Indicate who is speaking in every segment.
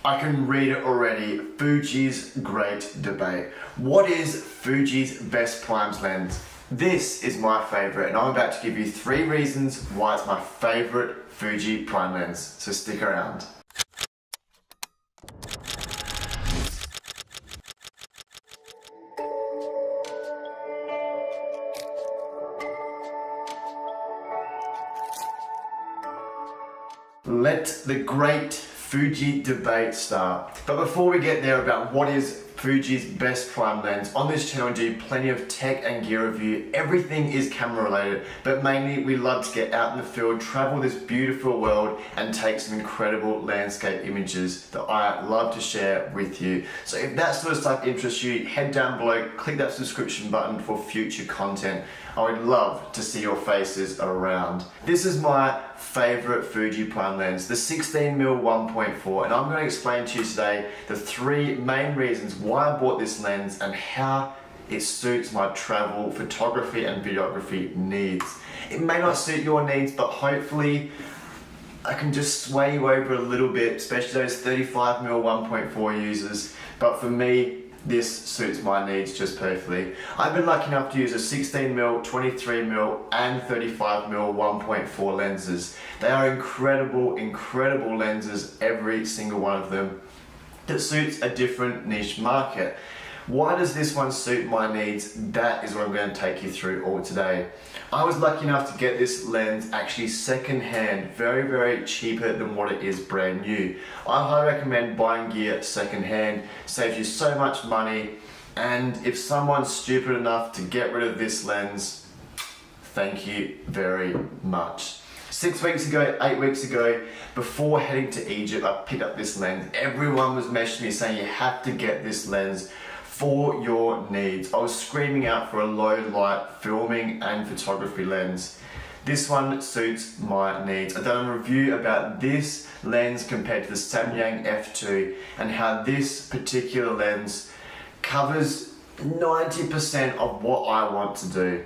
Speaker 1: I can read it already. Fuji's great debate. What is Fuji's best primes lens? This is my favorite, and I'm about to give you 3 reasons why it's my favorite Fuji prime lens. So stick around. Let the great Fuji debate start. But before we get there about what is Fuji's best prime lens, on this channel I do plenty of tech and gear review. Everything is camera related, but mainly we love to get out in the field, travel this beautiful world and take some incredible landscape images that I love to share with you. So if that sort of stuff interests you, head down below, click that subscription button for future content. I would love to see your faces around. This is my favorite Fuji prime lens, the 16mm 1.4, and I'm going to explain to you today the 3 main reasons why I bought this lens and how it suits my travel, photography and videography needs. It may not suit your needs, but hopefully I can just sway you over a little bit, especially those 35mm 1.4 users. But for me, this suits my needs just perfectly. I've been lucky enough to use a 16mm, 23mm and 35mm 1.4 lenses. They are incredible, incredible lenses, every single one of them, that suits a different niche market. Why does this one suit my needs? That is what I'm going to take you through all today. I was lucky enough to get this lens actually second hand, very, very cheaper than what it is brand new. I highly recommend buying gear second hand, saves you so much money, and if someone's stupid enough to get rid of this lens, thank you very much. 6 weeks ago, 8 weeks ago, before heading to Egypt, I picked up this lens. Everyone was messaging me saying you have to get this lens for your needs. I was screaming out for a low light filming and photography lens. This one suits my needs. I've done a review about this lens compared to the Samyang F2 and how this particular lens covers 90% of what I want to do.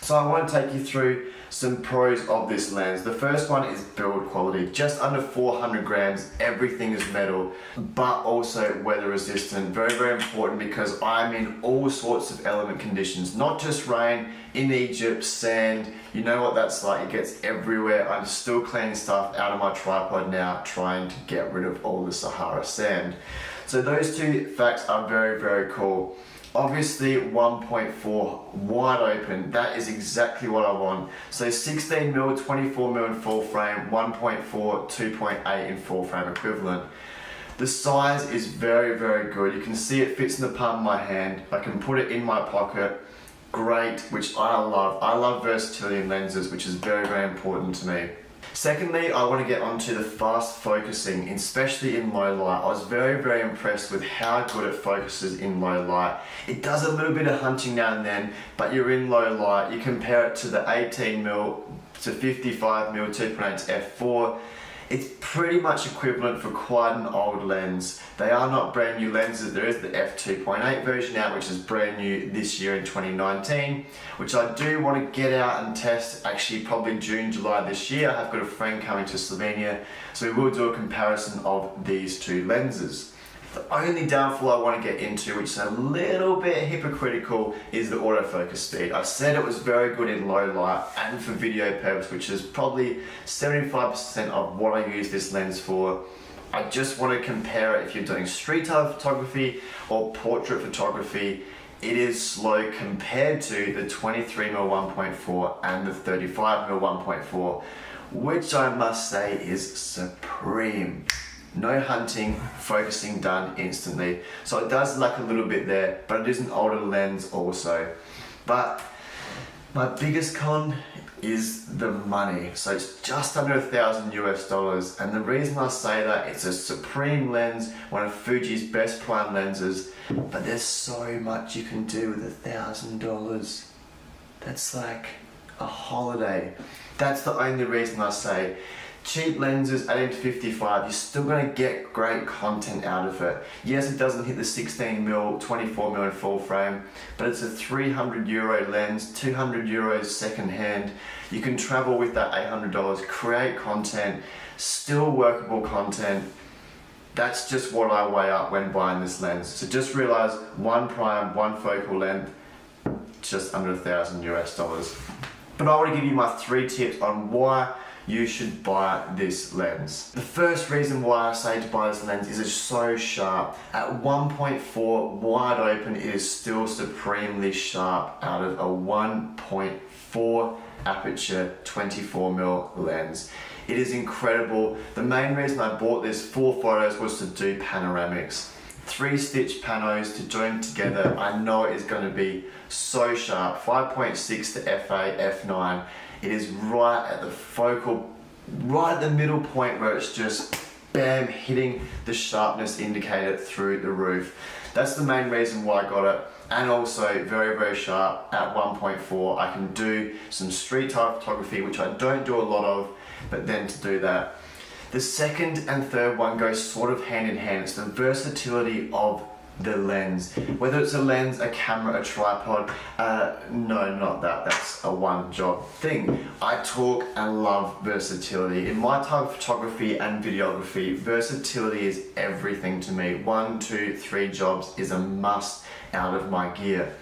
Speaker 1: So I want to take you through some pros of this lens. The first one is build quality. Just under 400 grams, everything is metal, but also weather resistant. Very, very important because I'm in all sorts of element conditions, not just rain, in Egypt, sand, you know what that's like, it gets everywhere. I'm still cleaning stuff out of my tripod now, trying to get rid of all the Sahara sand. So those 2 facts are very, very cool. Obviously 1.4 wide open, that is exactly what I want. So 16mm, 24mm in full frame, 1.4, 2.8 in full frame equivalent. The size is very, very good. You can see it fits in the palm of my hand. I can put it in my pocket. Great, which I love. I love versatility in lenses, which is very, very important to me. Secondly, I want to get onto the fast focusing, especially in low light. I was very, very impressed with how good it focuses in low light. It does a little bit of hunting now and then, but you're in low light. You compare it to the 18mm to 55mm 2.8 F4. It's pretty much equivalent for quite an old lens. They are not brand new lenses. There is the f2.8 version out, which is brand new this year in 2019, which I do want to get out and test actually probably June, July this year. I've got a friend coming to Slovenia, so we will do a comparison of these 2 lenses. The only downfall I want to get into, which is a little bit hypocritical, is the autofocus speed. I said it was very good in low light and for video purpose, which is probably 75% of what I use this lens for. I just want to compare it if you're doing street type photography or portrait photography. It is slow compared to the 23mm 1.4 and the 35mm 1.4, which I must say is supreme. No hunting, focusing done instantly. So it does lack a little bit there, but it is an older lens also. But my biggest con is the money. So it's just under $1,000 US. And the reason I say that, it's a supreme lens, one of Fuji's best prime lenses, but there's so much you can do with $1,000. That's like a holiday. That's the only reason I say. Cheap lenses, 18 to 55, you're still going to get great content out of it. Yes, it doesn't hit the 16mm, 24mm in full frame, but it's a €300 lens, €200 second hand. You can travel with that $800, create content, still workable content. That's just what I weigh up when buying this lens. So just realize one prime, one focal length, just under $1,000 US. But I want to give you my 3 tips on why you should buy this lens. The first reason why I say to buy this lens is it's so sharp. At 1.4 wide open, it is still supremely sharp out of a 1.4 aperture 24mm lens. It is incredible. The main reason I bought this for photos was to do panoramics. 3-stitch panos to join together. I know it is going to be so sharp. 5.6 to f8, f9. It is right at the focal, right at the middle point where it's just bam, hitting the sharpness indicator through the roof. That's the main reason why I got it. And also very, very sharp at 1.4. I can do some street type photography, which I don't do a lot of, but then to do that. The second and third one goes sort of hand in hand. It's the versatility of the lens. Whether it's a lens, a camera, a tripod, no, not that. That's a one job thing. I talk and love versatility. In my type of photography and videography, versatility is everything to me. 1, 2, 3 jobs is a must out of my gear.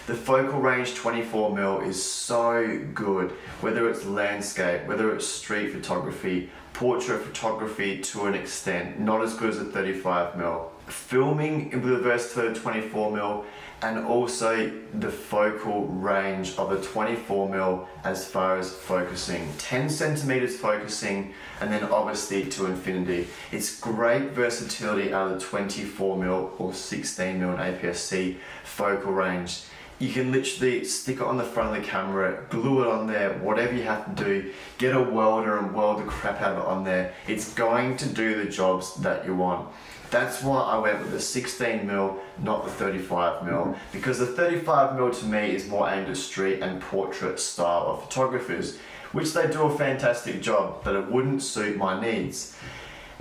Speaker 1: The focal range 24mm is so good, whether it's landscape, whether it's street photography, portrait photography to an extent, not as good as a 35mm. Filming with the versatility of 24mm, and also the focal range of a 24mm as far as focusing. 10 centimeters focusing, and then obviously to infinity. It's great versatility out of the 24mm or 16mm APS-C focal range. You can literally stick it on the front of the camera, glue it on there, whatever you have to do, get a welder and weld the crap out of it on there. It's going to do the jobs that you want. That's why I went with the 16mm, not the 35mm, because the 35mm to me is more aimed at street and portrait style of photographers, which they do a fantastic job, but it wouldn't suit my needs.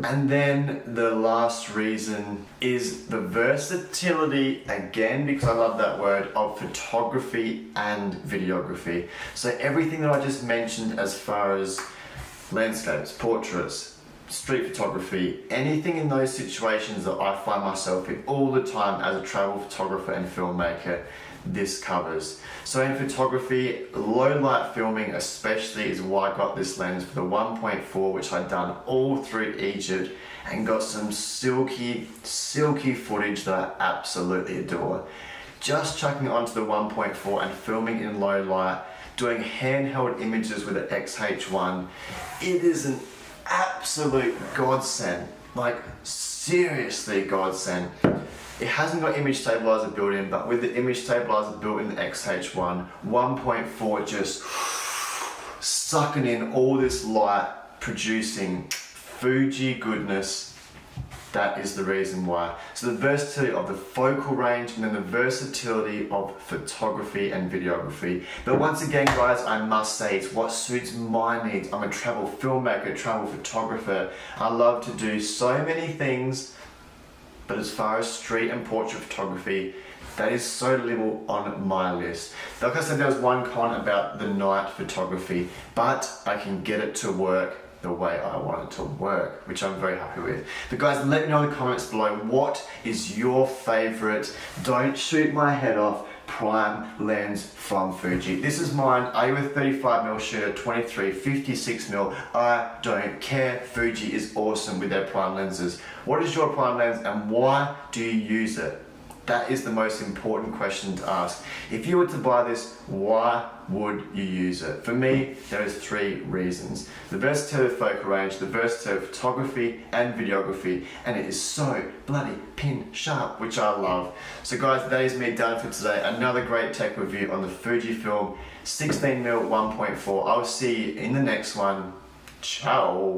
Speaker 1: And then the last reason is the versatility, again, because I love that word, of photography and videography. So everything that I just mentioned as far as landscapes, portraits, street photography, anything in those situations that I find myself in all the time as a travel photographer and filmmaker, this covers. So in photography, low light filming especially is why I got this lens for the 1.4, which I'd done all through Egypt and got some silky footage that I absolutely adore. Just chucking it onto the 1.4 and filming in low light, doing handheld images with an XH1, it is an absolute godsend. Like, seriously godsend. It hasn't got image stabilizer built in, but with the image stabilizer built in the XH1, 1.4 just sucking in all this light, producing Fuji goodness. That is the reason why. So the versatility of the focal range, and then the versatility of photography and videography. But once again, guys, I must say it's what suits my needs. I'm a travel filmmaker, travel photographer. I love to do so many things, but as far as street and portrait photography, that is so little on my list. Like I said, there was one con about the night photography, but I can get it to work the way I want it to work, which I'm very happy with. But guys, let me know in the comments below, what is your favorite, don't shoot my head off, prime lens from Fuji? This is mine. Are you a 35mm shooter, 23, 56mm? I don't care. Fuji is awesome with their prime lenses. What is your prime lens and why do you use it? That is the most important question to ask. If you were to buy this, why would you use it? For me, there is 3 reasons. The versatility of focal range, the versatility of photography and videography, and it is so bloody pin sharp, which I love. So guys, that is me done for today. Another great tech review on the Fujifilm 16mm 1.4. I'll see you in the next one. Ciao.